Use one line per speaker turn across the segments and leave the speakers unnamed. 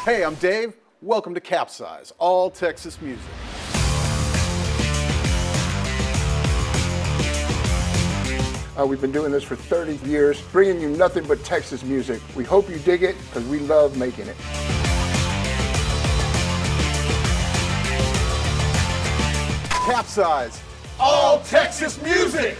Hey, I'm Dave. Welcome to CapZeyeZ, all Texas music.
We've been doing this for 30 years, bringing you nothing but Texas music. We hope you dig it, because we love making it.
CapZeyeZ, all Texas music.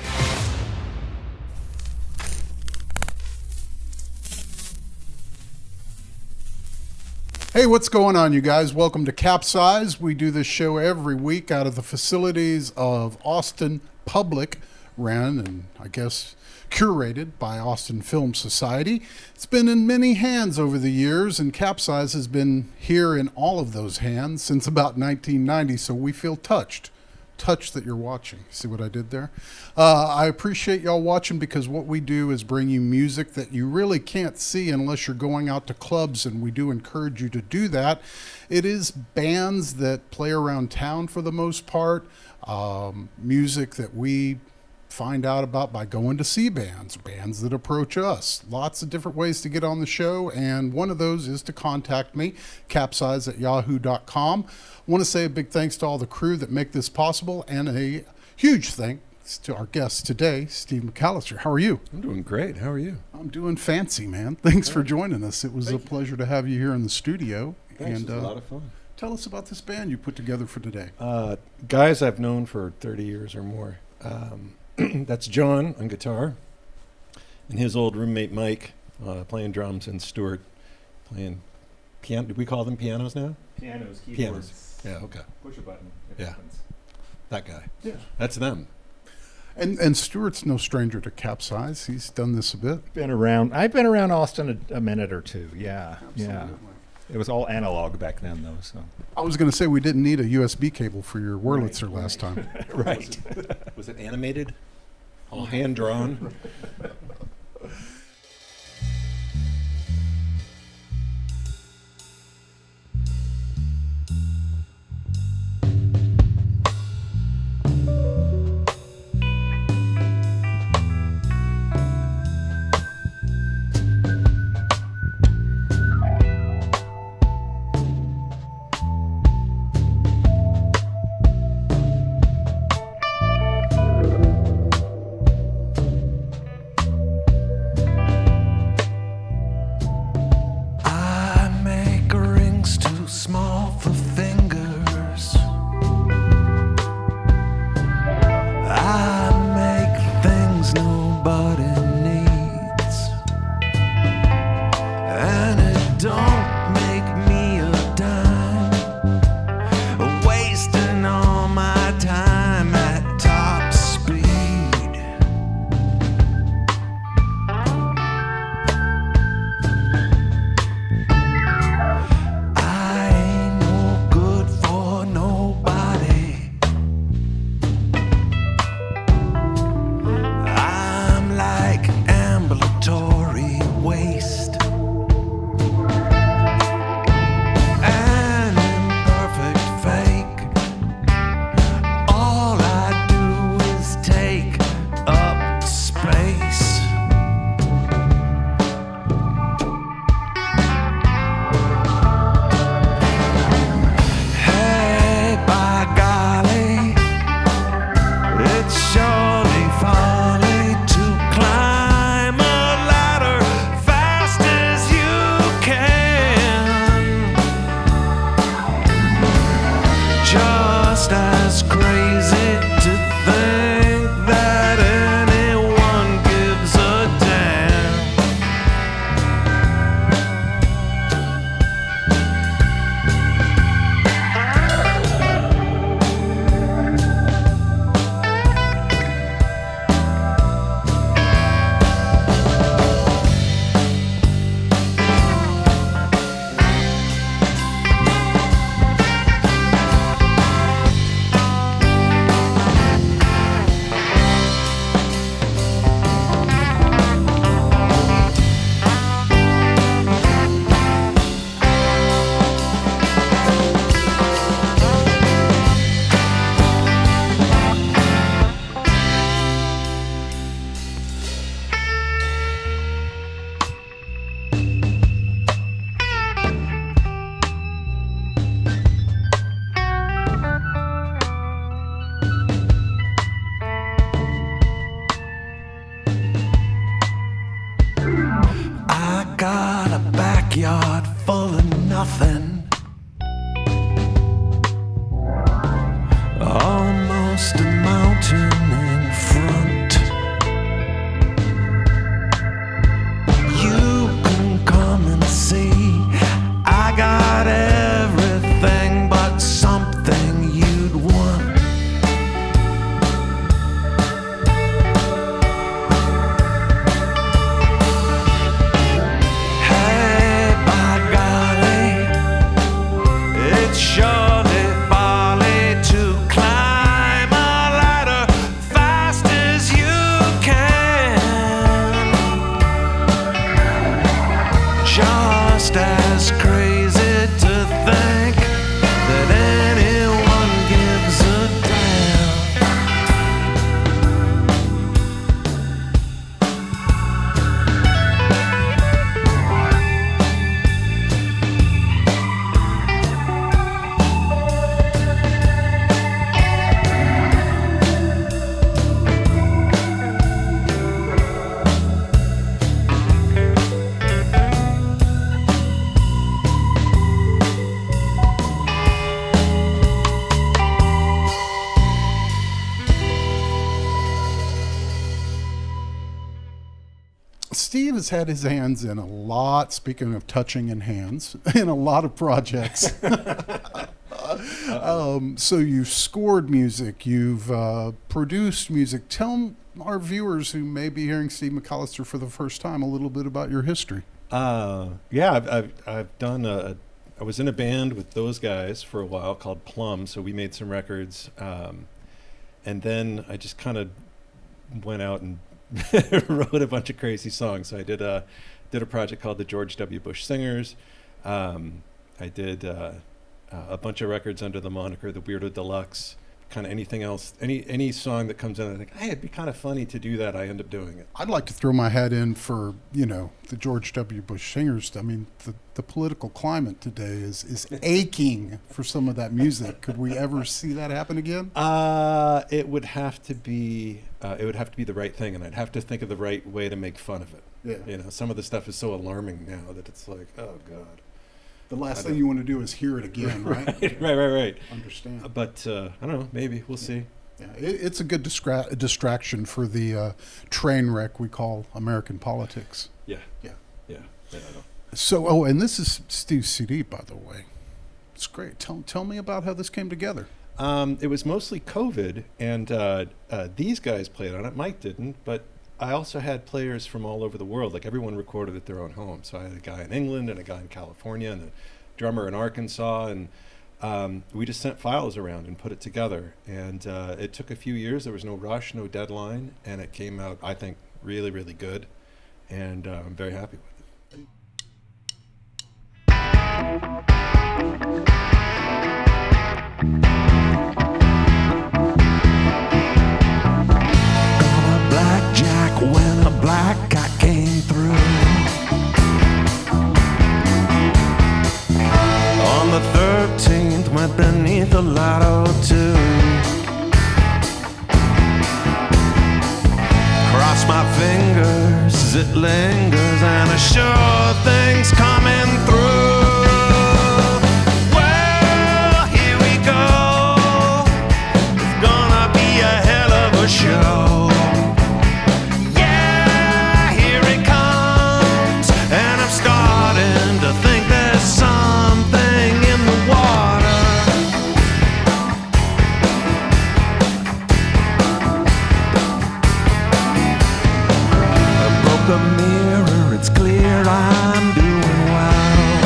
Hey, what's going on, you guys? Welcome to CapZeyeZ. We do this show every week out of the facilities of Austin Public, ran and I guess curated by Austin Film Society. It's been in many hands over the years, and CapZeyeZ has been here in all of those hands since about 1990, so we feel touched that you're watching. See what I did there? I appreciate y'all watching, because what we do is bring you music that you really can't see unless you're going out to clubs, and we do encourage you to do that. It is bands that play around town for the most part, music that we find out about by going to see bands that approach us. Lots of different ways to get on the show, and one of those is to contact me, CapZeyeZ@yahoo.com. I want to say a big thanks to all the crew that make this possible, and a huge thanks to our guest today, Steve McAllister. How are you?
I'm doing great. How are you?
I'm doing fancy, man. Thanks for joining us. It was a pleasure to have you here in the studio.
Thanks. It was a lot of fun.
Tell us about this band you put together for today.
Guys I've known for 30 years or more. That's John on guitar, and his old roommate Mike playing drums, and Stuart playing piano. Do we call them pianos now?
Pianos, keyboards.
Pianos. Yeah, okay.
Push a button.
Yeah.
Happens.
That guy.
Yeah.
That's them.
And Stuart's no stranger to CapZeyeZ. He's done this a bit.
I've been around Austin a minute or two. Yeah.
Absolutely.
Yeah. It was all analog back then, though. So.
I was going to say we didn't need a USB cable for your Wurlitzer last time.
Right. Was it animated? All hand drawn?
backyard full of nothing. Almost a mountain in front. You can come and see. I got everything but something you'd want. Hey, by golly, it's surely folly to climb a ladder fast as you can. Just as crazy to think that anyone gives a damn.
Steve has had his hands in a lot, speaking of touching in hands, in a lot of projects. So you've scored music, you've produced music. Tell our viewers who may be hearing Steve McAllister for the first time a little bit about your history.
Yeah, I've done I was in a band with those guys for a while called Plum, so we made some records. And then I just kind of went out and wrote a bunch of crazy songs. So I did a project called the George W. Bush Singers. I did a bunch of records under the moniker the Weirdo Deluxe. Kind of anything else, any song that comes in, I think, hey, it'd be kind of funny to do that. I end up doing it.
I'd like to throw my hat in for, you know, the George W. Bush Singers. I mean, the political climate today is aching for some of that music. Could we ever see that happen again?
It would have to be the right thing, and I'd have to think of the right way to make fun of it.
Yeah.
You know, some of the stuff is so alarming now that it's like, oh God.
The last thing you want to do is hear it again, right?
Right.
Understand.
But I don't know. Maybe we'll see.
Yeah, it's a good distraction for the train wreck we call American politics.
Yeah.
Yeah.
I know.
So, and this is Steve's CD, by the way. It's great. Tell me about how this came together.
It was mostly COVID, and these guys played on it. Mike didn't, but I also had players from all over the world. Like, everyone recorded at their own home. So I had a guy in England and a guy in California and a drummer in Arkansas, and we just sent files around and put it together. And it took a few years. There was no rush, no deadline, and it came out, I think, really, really good. And I'm very happy with it.
Blackjack when a black cat came through. On the 13th, went beneath the lotto 2. Cross my fingers, it lingers, and a sure thing's coming through. Well, here we go. It's gonna be a hell of a show. The mirror, it's clear I'm doing well.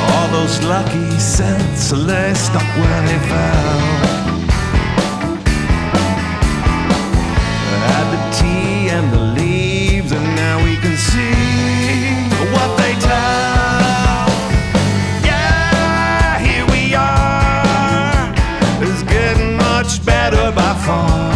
All those lucky cents lay stuck where they fell. Add the tea and the leaves, and now we can see what they tell. Yeah, here we are. It's getting much better by far.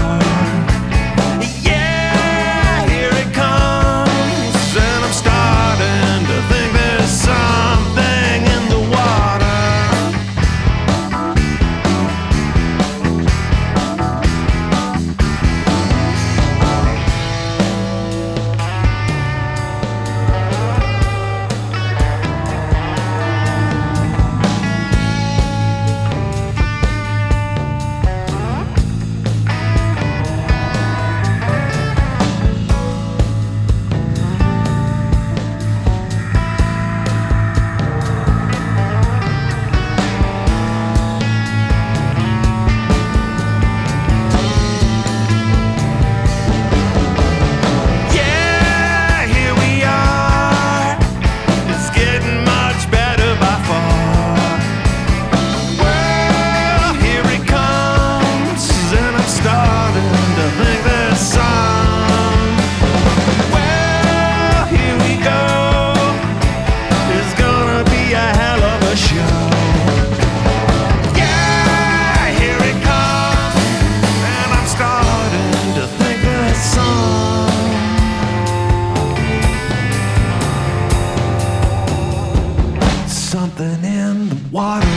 water.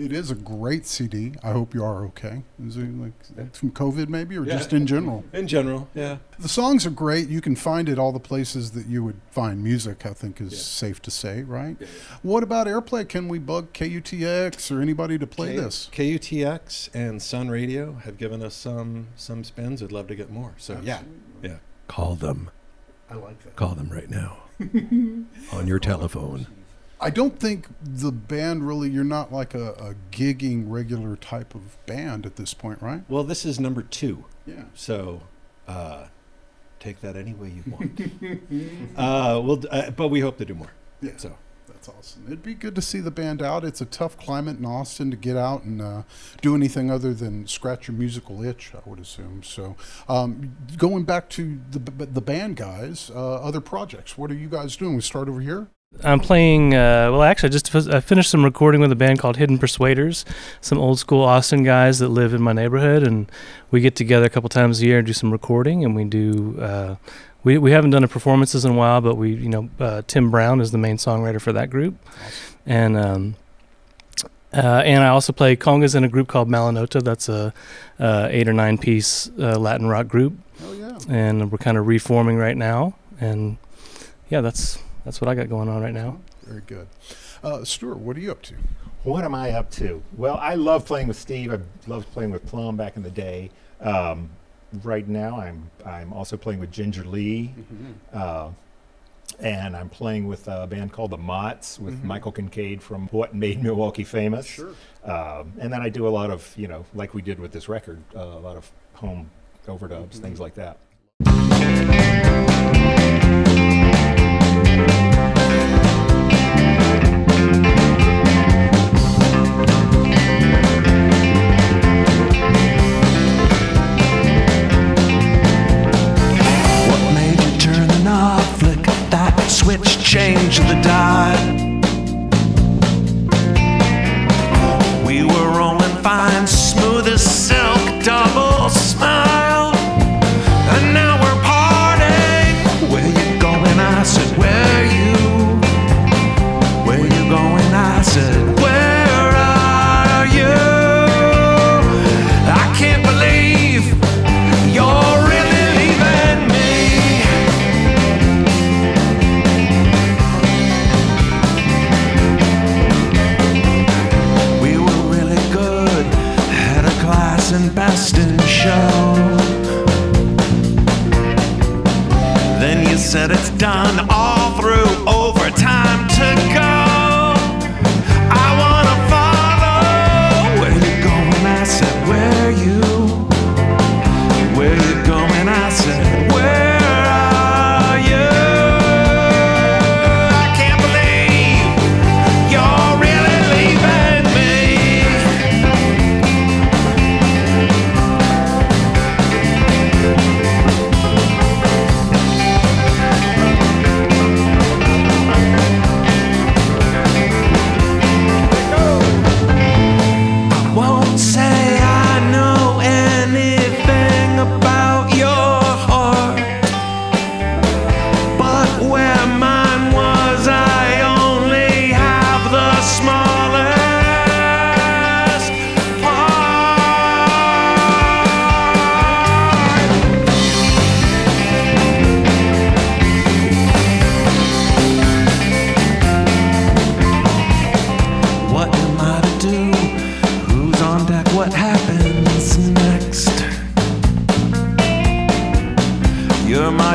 It is a great CD. I hope you are okay. Is it like from COVID maybe, or just in general?
In general, yeah.
The songs are great. You can find it all the places that you would find music, I think is safe to say, right?
Yeah.
What about airplay? Can we bug KUTX or anybody to play this?
KUTX and Sun Radio have given us some spins. I'd love to get more. So yeah. Call them.
I like that.
Call them right now on your telephone.
I don't think the band really, you're not like a gigging regular type of band at this point, right?
Well, this is number 2.
Yeah.
So take that any way you want. But we hope to do more.
Yeah.
So
that's awesome. It'd be good to see the band out. It's a tough climate in Austin to get out and do anything other than scratch your musical itch, I would assume. So going back to the band guys, other projects, what are you guys doing? We start over here.
I'm playing, well, actually, I finished some recording with a band called Hidden Persuaders, some old school Austin guys that live in my neighborhood, and we get together a couple times a year and do some recording, and we do, we haven't done a performances in a while, but we, Tim Brown is the main songwriter for that group. Awesome. And I also play congas in a group called Malinota. That's a 8 or 9 piece Latin rock group.
Oh, yeah.
And we're kind of reforming right now, and yeah, that's what I got going on right now.
Very good. Stuart, what are you up to?
What am I up to? Well, I love playing with Steve. I loved playing with Plum back in the day. Right now, I'm also playing with Ginger Lee, and I'm playing with a band called the Motts with Michael Kincaid from What Made Milwaukee Famous.
Sure.
And then I do a lot of, like we did with this record, a lot of home overdubs, things like that.
Switch, change the dial. We were rolling fine, smooth as silk, double smile. And now we're partying. Where you going? I said, where you? Where you going? I said, where are you? I can't believe you're really leaving me. And best in show. Then you said it's done, all through overtime to go. I wanna follow. Where you going? I said, where you? Where you going? I said, where are you? I can't believe you're really leaving me.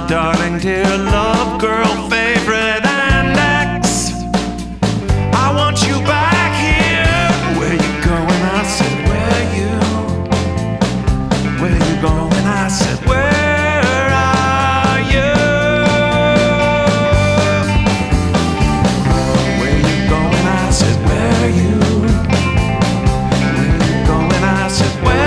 Darling, dear love, girl, favorite, and ex. I want you back here. Where you going? I said, where you? Where you going? I said, where are you? Where you going? I said, where you? Where you going? I said, where?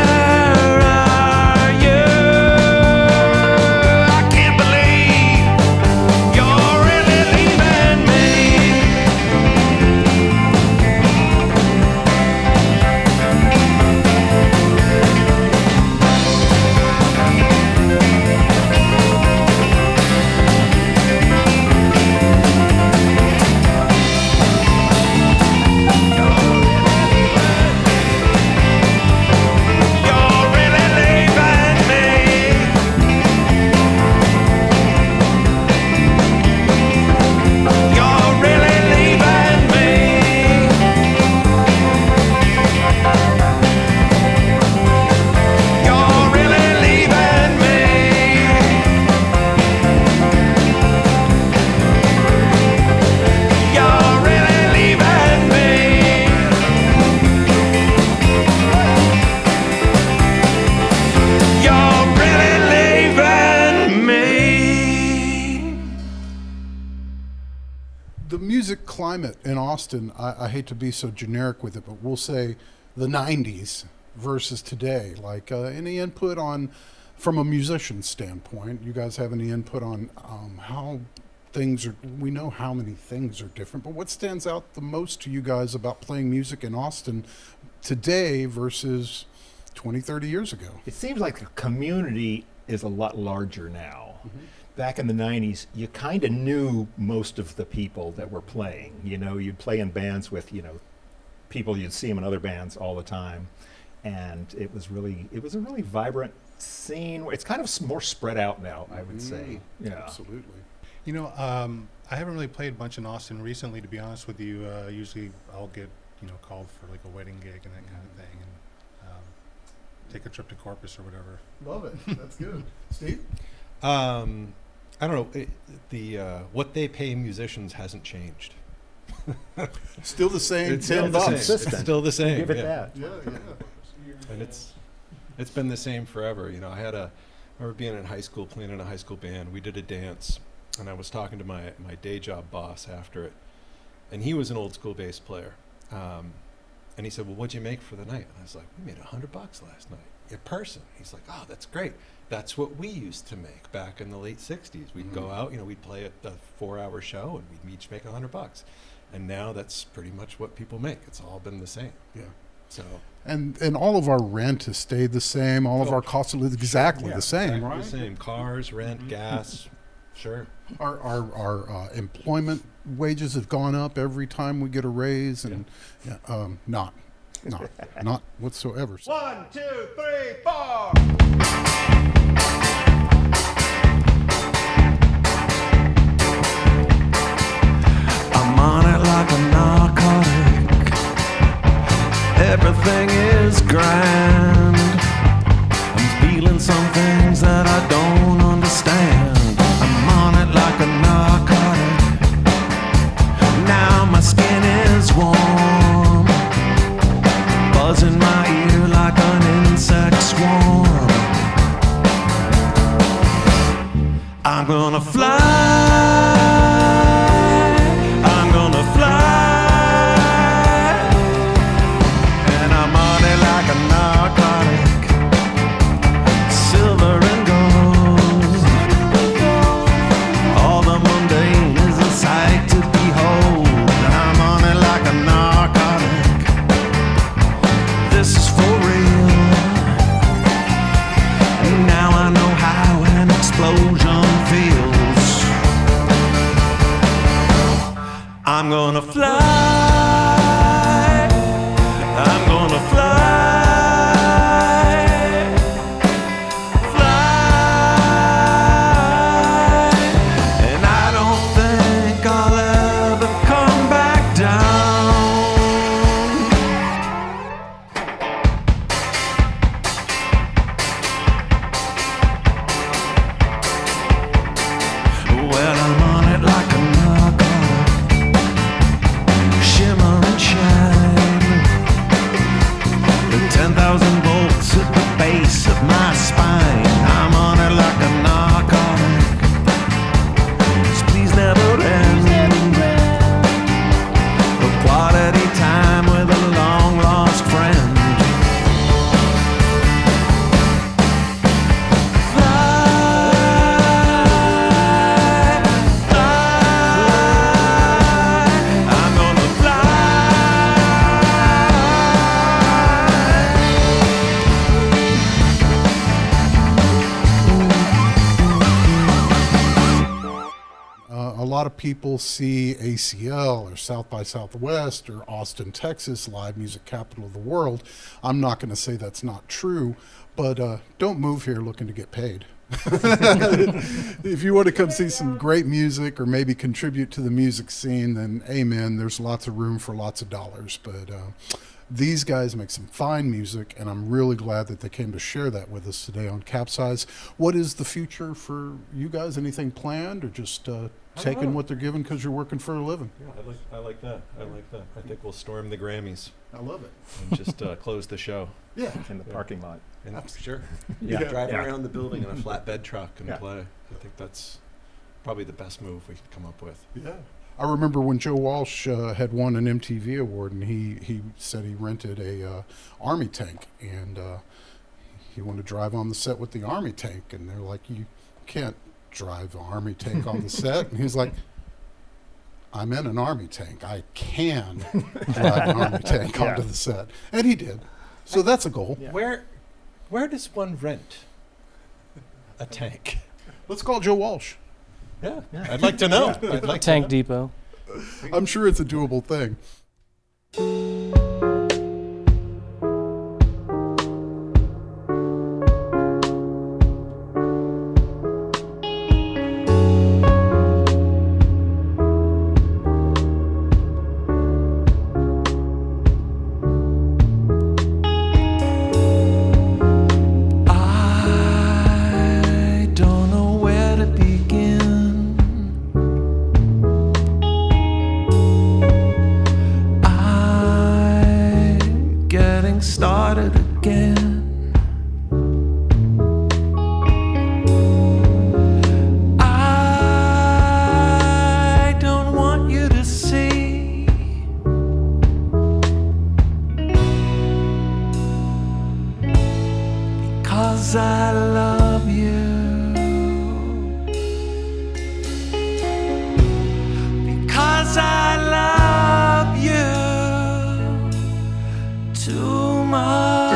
You're really
climate in Austin, I hate to be so generic with it, but we'll say the 90s versus today. Like any input on, from a musician standpoint, you guys have any input on how things are, we know how many things are different, but what stands out the most to you guys about playing music in Austin today versus 20, 30 years ago?
It seems like the community is a lot larger now. Back in the 90s, you kind of knew most of the people that were playing. You know, you'd play in bands with, you know, people, you'd see them in other bands all the time. And it was a really vibrant scene. It's kind of more spread out now, I would say. Yeah.
Absolutely.
You know, I haven't really played a bunch in Austin recently, to be honest with you. Usually I'll get, you know, called for like a wedding gig and that kind of thing, and take a trip to Corpus or whatever.
Love it. That's good. Steve?
I don't know. What they pay musicians hasn't changed.
Still the same.
It's still the same. It's still the same.
Give it
yeah.
that.
Yeah, yeah.
And it's been the same forever. You know, I remember being in high school, playing in a high school band. We did a dance, and I was talking to my day job boss after it, and he was an old school bass player. And he said, "Well, what'd you make for the night?" And I was like, "We made $100 last night, a person." He's like, "Oh, that's great. That's what we used to make back in the late '60s. We'd go out, you know, we'd play a 4-hour show, and we'd each make $100. And now that's pretty much what people make. It's all been the same.
Yeah.
So.
And all of our rent has stayed the same. All of our costs are exactly the same,
Exactly
right?
the same. Cars, rent, gas. Sure.
Our employment wages have gone up every time we get a raise, and not whatsoever.
1, 2, 3, 4. I'm on it like a narcotic. Everything is grand. I'm feeling some things that I don't understand. I'm on it like a narcotic. Now my skin is warm, buzz in my ear like an insect swarm. I'm gonna fly, I'm gonna fly, and I'm on it like a narcotic, silver and gold. All the mundane is a sight to behold. I'm on it like a narcotic. This is for real. Now I know how an explosion feels. I'm gonna fly. I'm gonna fly. Fly. And I don't think I'll ever come back down. Well, I'm on it like a narcotic, shimmer and shine. The 10,000 volts at the base of my spine. I'm on it like a narcotic. This please never end. The quality time with a long lost friend. I'm gonna
A lot of people see ACL or South by Southwest or Austin, Texas, live music capital of the world. I'm not going to say that's not true, but don't move here looking to get paid. If you want to come see some great music or maybe contribute to the music scene, then amen, there's lots of room for lots of dollars. But these guys make some fine music, and I'm really glad that they came to share that with us today on CapZeyeZ. What is the future for you guys? Anything planned, or just taking what they're given because you're working for a living?
Yeah, I like that. I like that. I think we'll storm the Grammys
I love it.
and just close the show.
Yeah.
In the parking lot.
And sure.
Yeah.
Drive
Yeah.
around the building in a flatbed truck and
Yeah.
play. I think that's probably the best move we could come up with.
Yeah. I remember when Joe Walsh had won an MTV award, and he said he rented a Army tank, and he wanted to drive on the set with the Army tank, and they're like, you can't drive an Army tank on the set. And he's like, I'm in an Army tank. I can drive an Army tank onto the set. And he did. So that's a goal.
Yeah. Where does one rent a tank?
Let's call Joe Walsh.
Yeah, I'd like to know. I'd like
Tank
to know.
Depot.
I'm sure it's a doable thing.
I don't know where to begin. I'm getting started again. I don't want you to see. Because I love you. Because I love you too much.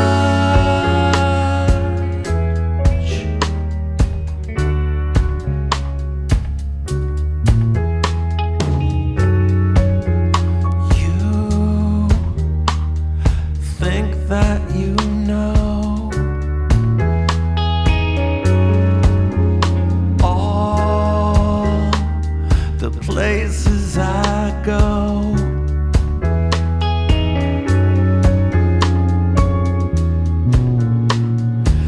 You think that you know all the places I go.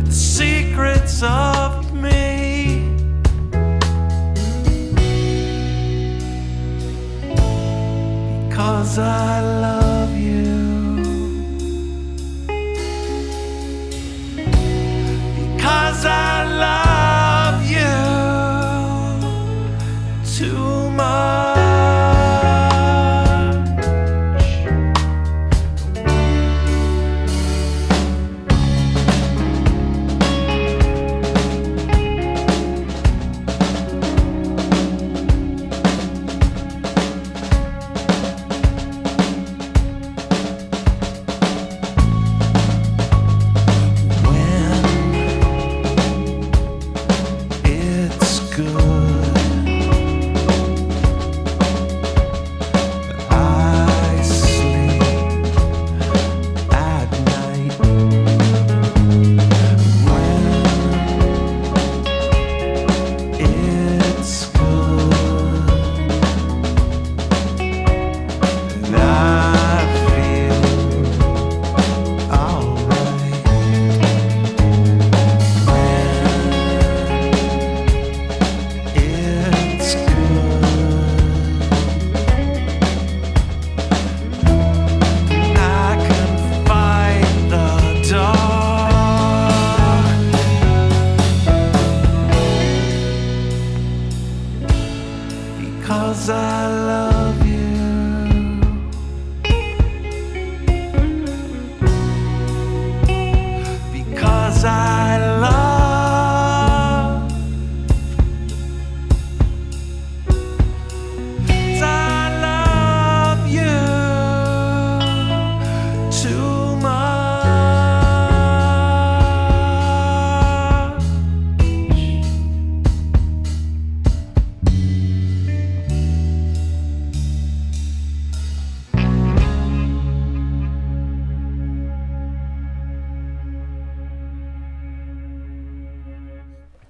The secrets of me. Because I love you. Because I love you too much. When it's good, I sleep at night. When it's good, I feel alright. It's good. I can fight the dark. Because I love you. Because I love. I love you too much.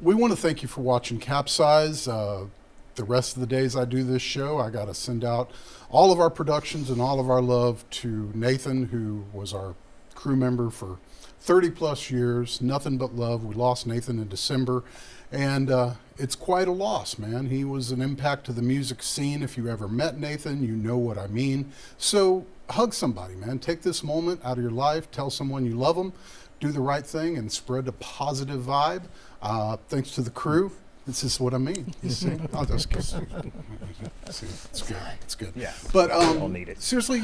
We want to thank you for watching CapZeyeZ. The rest of the days I do this show, I got to send out all of our productions and all of our love to Nathan, who was our crew member for 30 plus years. Nothing but love. We lost Nathan in December, and it's quite a loss, man. He was an impact to the music scene. If you ever met Nathan, you know what I mean. So hug somebody, man. Take this moment out of your life. Tell someone you love them. Do the right thing and spread a positive vibe. Thanks to the crew. This is what I mean. You see? I'll just see. It's good. It's good.
Yeah.
But
I'll need it.
seriously,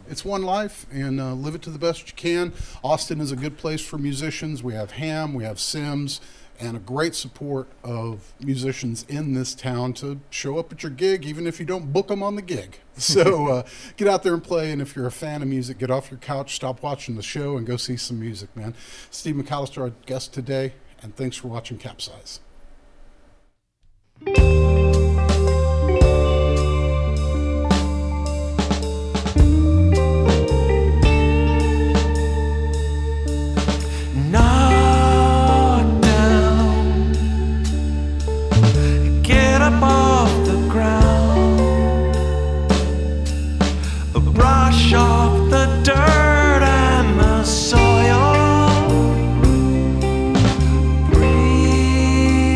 it's one life, and live it to the best you can. Austin is a good place for musicians. We have Ham, we have Sims, and a great support of musicians in this town to show up at your gig, even if you don't book them on the gig. So get out there and play, and if you're a fan of music, get off your couch, stop watching the show, and go see some music, man. Steve McAllister, our guest today, and thanks for watching CapZeyeZ.
Knock down, get up off the ground, brush off the dirt and the soil, breathe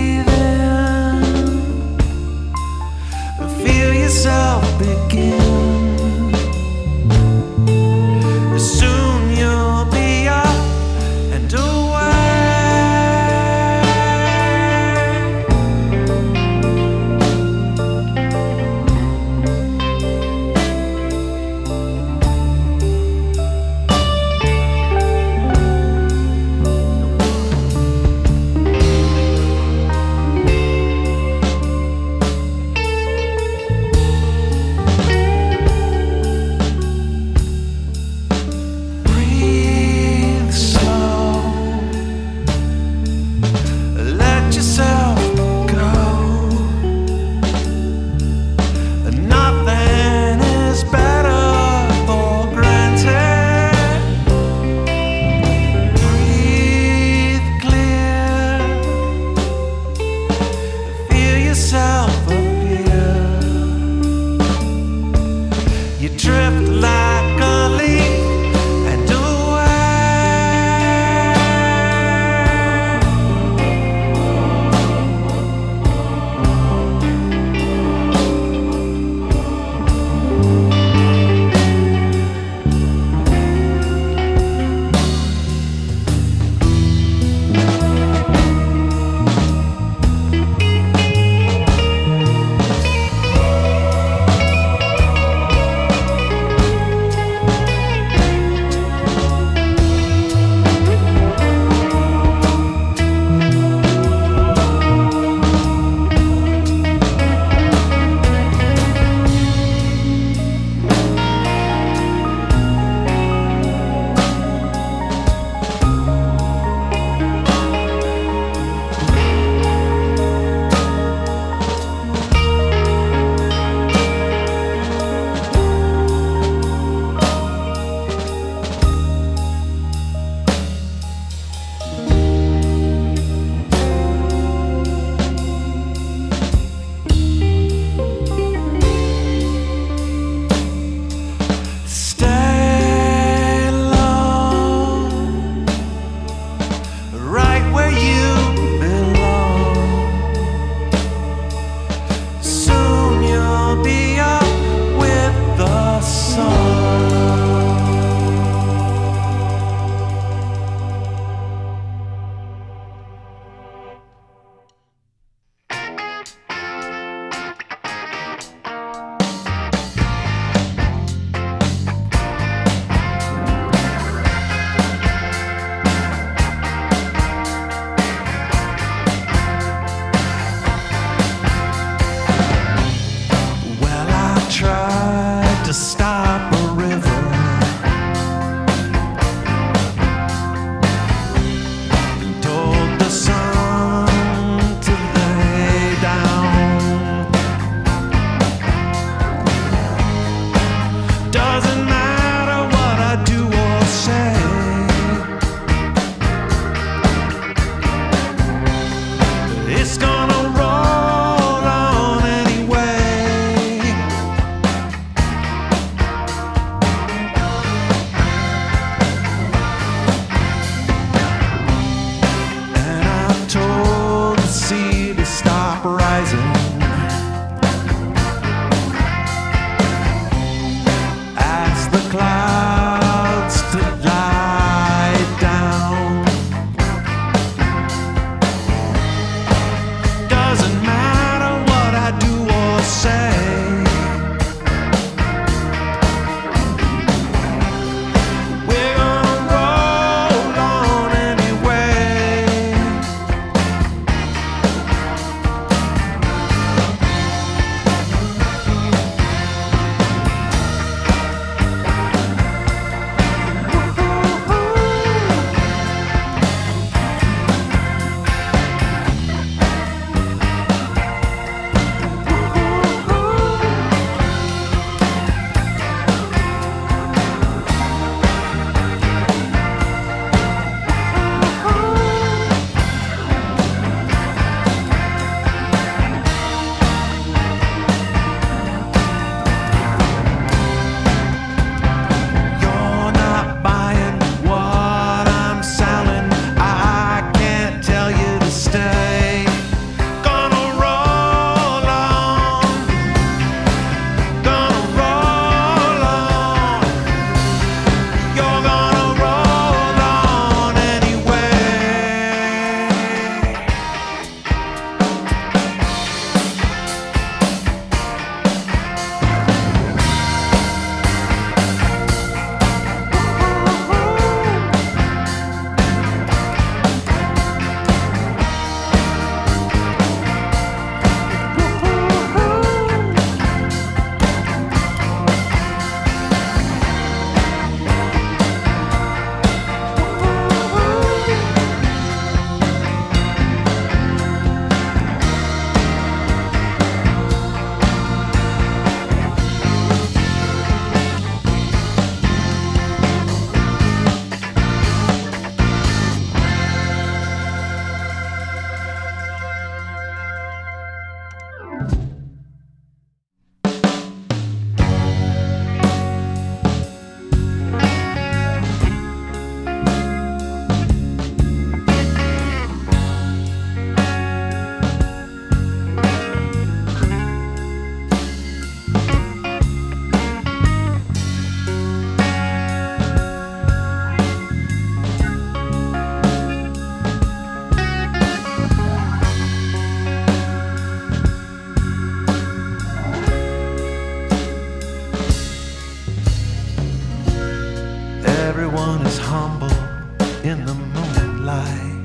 moonlight.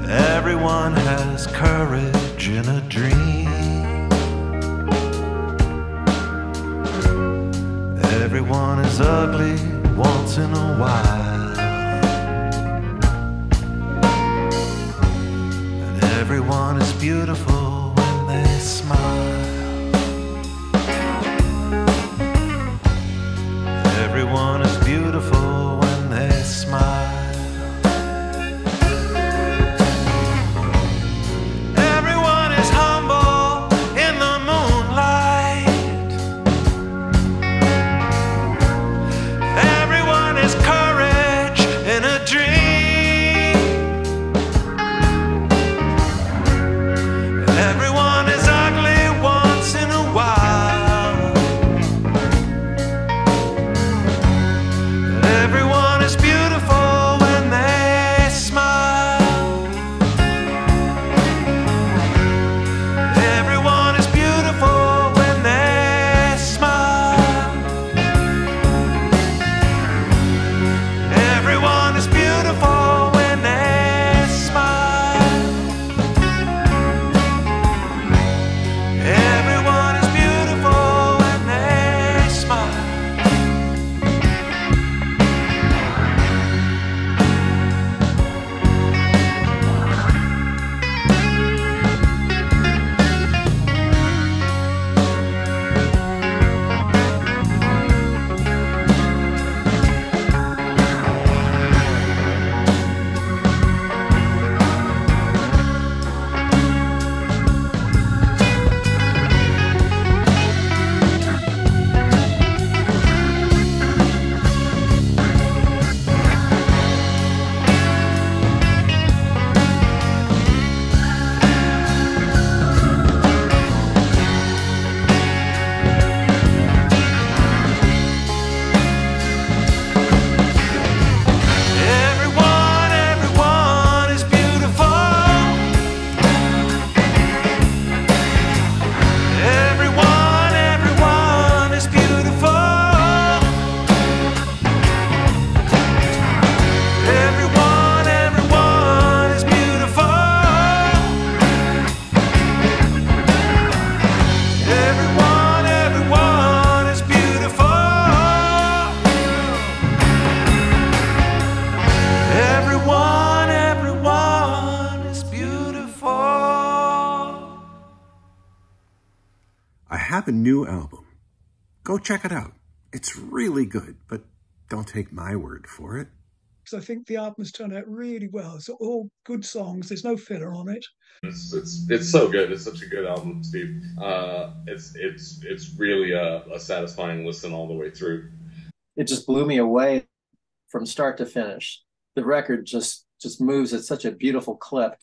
Everyone has courage in a dream. Everyone is ugly once in a while, and everyone is beautiful when they smile. Everyone is beautiful when they smile. Everyone is humble in the moonlight. Everyone has courage in a dream. Everyone is ugly once in a while. Everyone is beautiful when they smile. Everyone is beautiful when they smile. Everyone is beautiful when they smile. Everyone is beautiful when they smile. Everyone is beautiful. Everyone is beautiful. Everyone is beautiful. Everyone is beautiful. Everyone is beautiful.
I have a new album. Go check it out. It's really good, but don't take my word for it.
because I think the album has turned out really well. It's all good songs. There's no filler on it.
It's so good. It's such a good album, Steve. It's really a satisfying listen all the way through.
It just blew me away from start to finish. The record just moves at such a beautiful clip,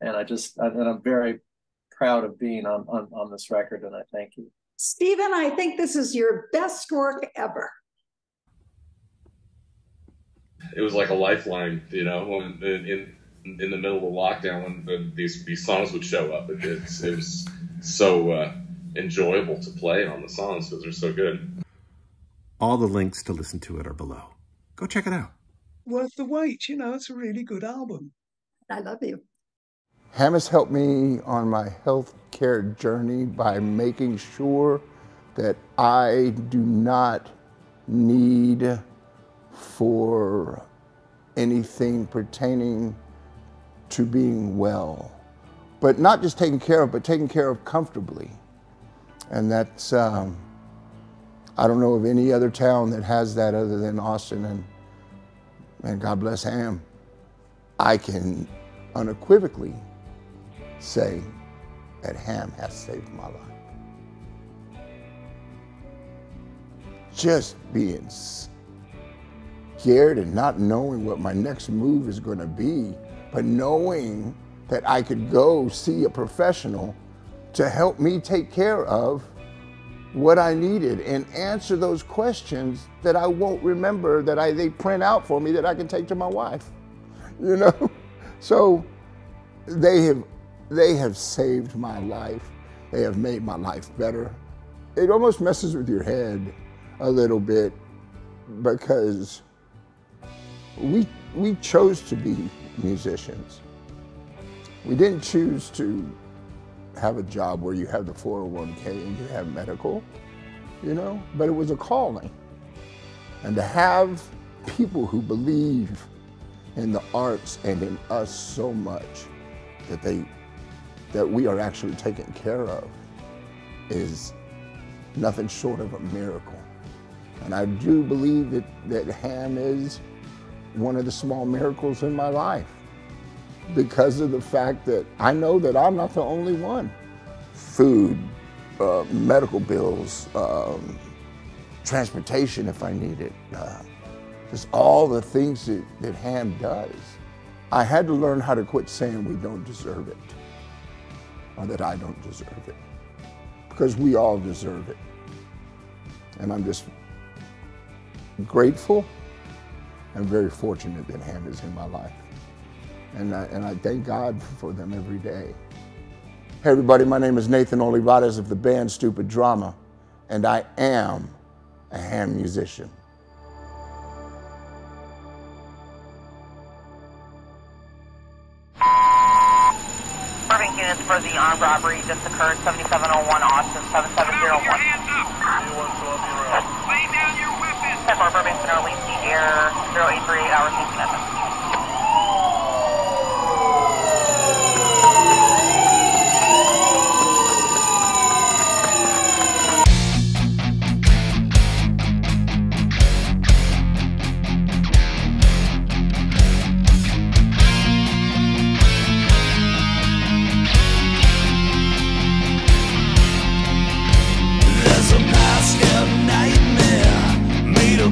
and I'm very proud of being on this record, and I thank you.
Stephen, I think this is your best work ever.
It was like a lifeline, you know, when in the middle of the lockdown when these songs would show up. It was so enjoyable to play on the songs because they're so good.
All the links to listen to it are below. Go check it out.
Worth the wait, you know, it's a really good album.
I love you.
Ham has helped me on my healthcare journey by making sure that I do not need for anything pertaining to being well. But not just taken care of, but taken care of comfortably. And that's, I don't know of any other town that has that other than Austin, and God bless Ham. I can unequivocally say that Ham has saved my life. Just being scared and not knowing what my next move is going to be, but knowing that I could go see a professional to help me take care of what I needed and answer those questions that I won't remember, that they print out for me that I can take to my wife, you know? So they have saved my life. They have made my life better. It almost messes with your head a little bit because we chose to be musicians. We didn't choose to have a job where you have the 401k and you have medical, you know, but it was a calling. And to have people who believe in the arts and in us so much that we are actually taken care of is nothing short of a miracle. And I do believe that Ham is one of the small miracles in my life, because of the fact that I know that I'm not the only one. Food, medical bills, transportation if I need it, just all the things that Ham does. I had to learn how to quit saying we don't deserve it, or that I don't deserve it, because we all deserve it. And I'm just grateful and very fortunate that Ham is in my life. And I thank God for them every day. Hey everybody, my name is Nathan Olivares of the band Stupid Drama, and I am a Ham musician.
Serving units for the armed robbery just occurred, 7701 Austin, 7701. Lay down your weapons! 10-4 Burbank, Center, Lacey, Air, 0838 hours, 18 minutes.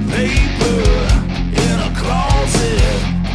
Paper in a closet.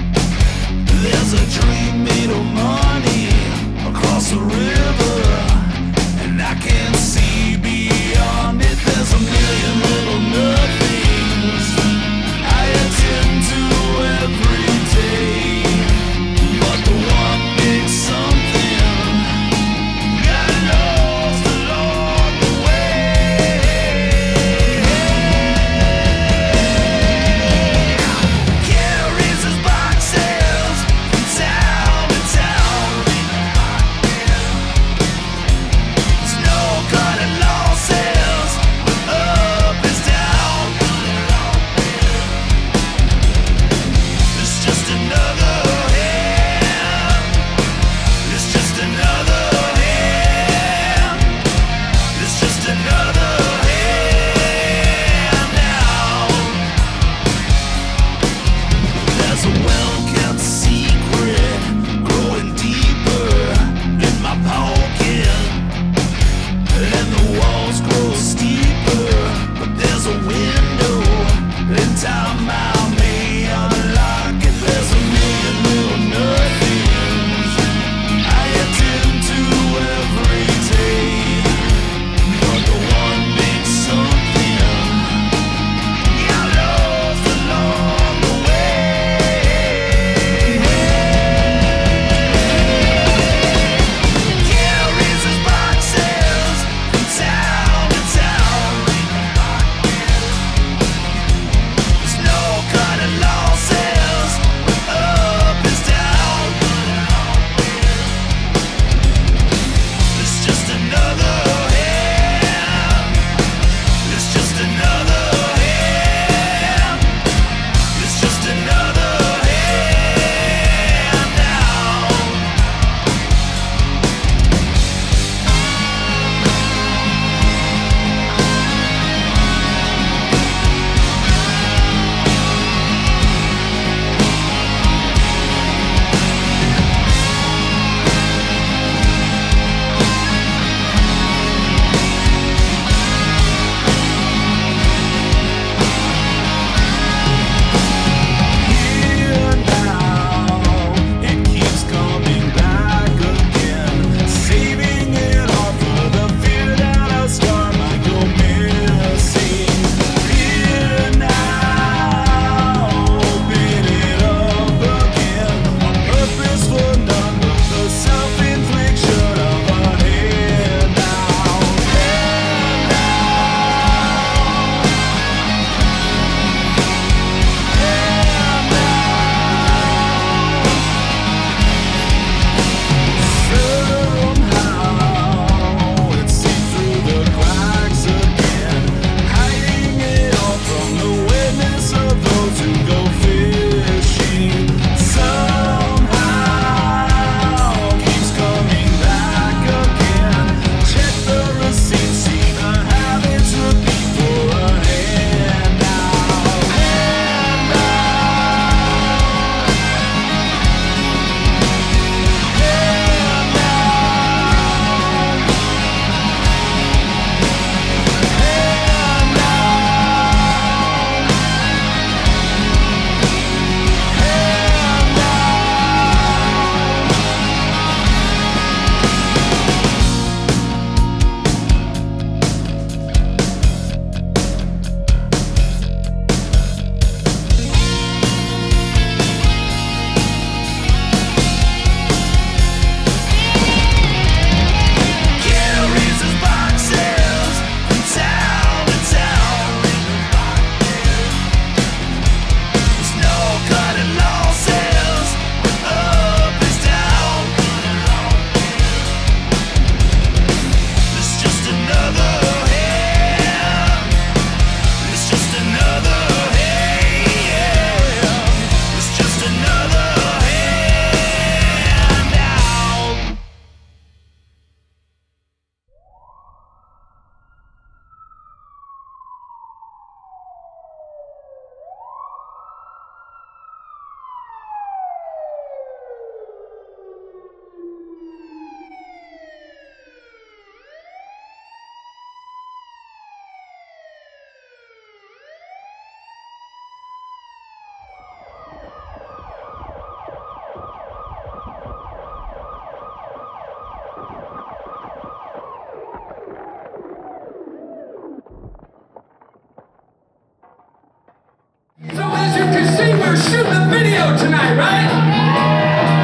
We're shooting a video tonight, right?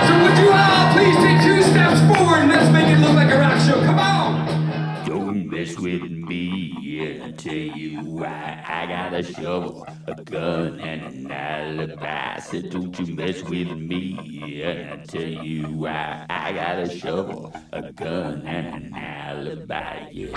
So would you all please take 2 steps forward and let's make it look like a rock show. Come on!
Don't mess with me, yeah, I tell you why. I got a shovel, a gun, and an alibi. Said don't you mess with me, yeah, I tell you why. I got a shovel, a gun, and an alibi, yeah.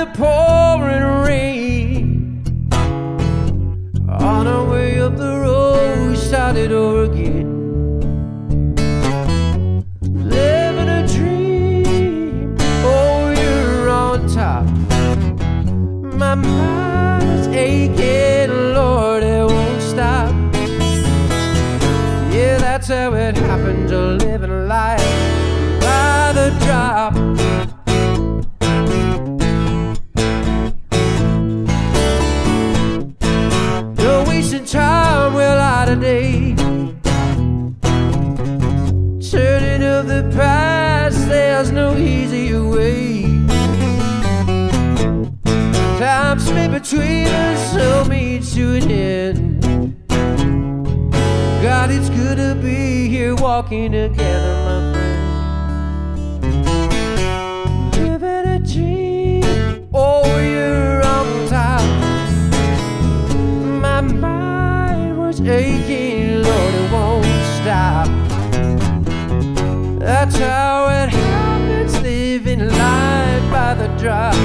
the pouring rain. On our way up the road, we started over again. Living a dream, oh, you're on top. My mind's aching, Lord, it won't stop. Yeah, that's how it happens, living life by the drop. No wasting time, we're out of date. Turning of the past, there's no easier way. Time spent between us so means to an end. God, it's good to be here walking together, my friend. Living a dream, oh, you're on top. My mind was aching, Lord, it won't stop. That's how it happens, living life by the drop.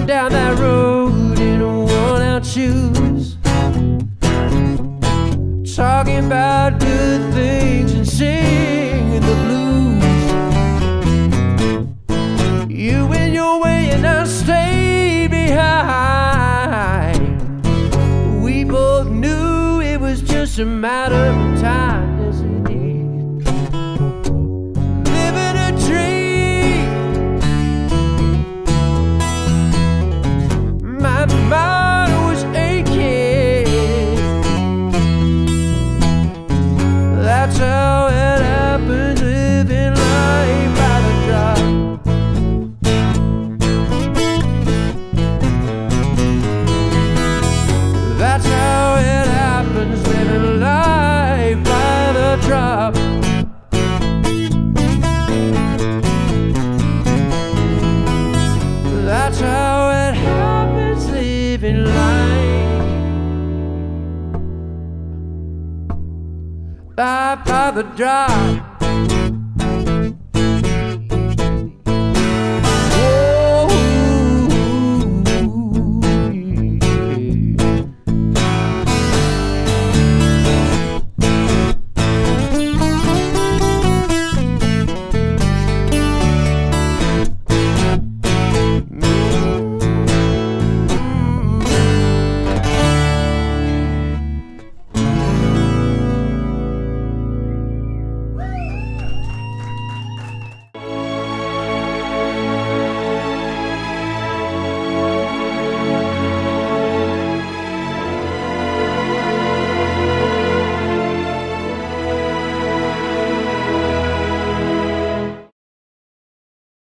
Down that road in worn-out shoes, talking about good things and singing the blues. You went your way and I stayed behind. We both knew it was just a matter of time. Yes, indeed. Living a dream. My mind was aching. That's how it happens, living life by the drop. That's how it happens, living life by the drop. That's how it happens, living life by the drop.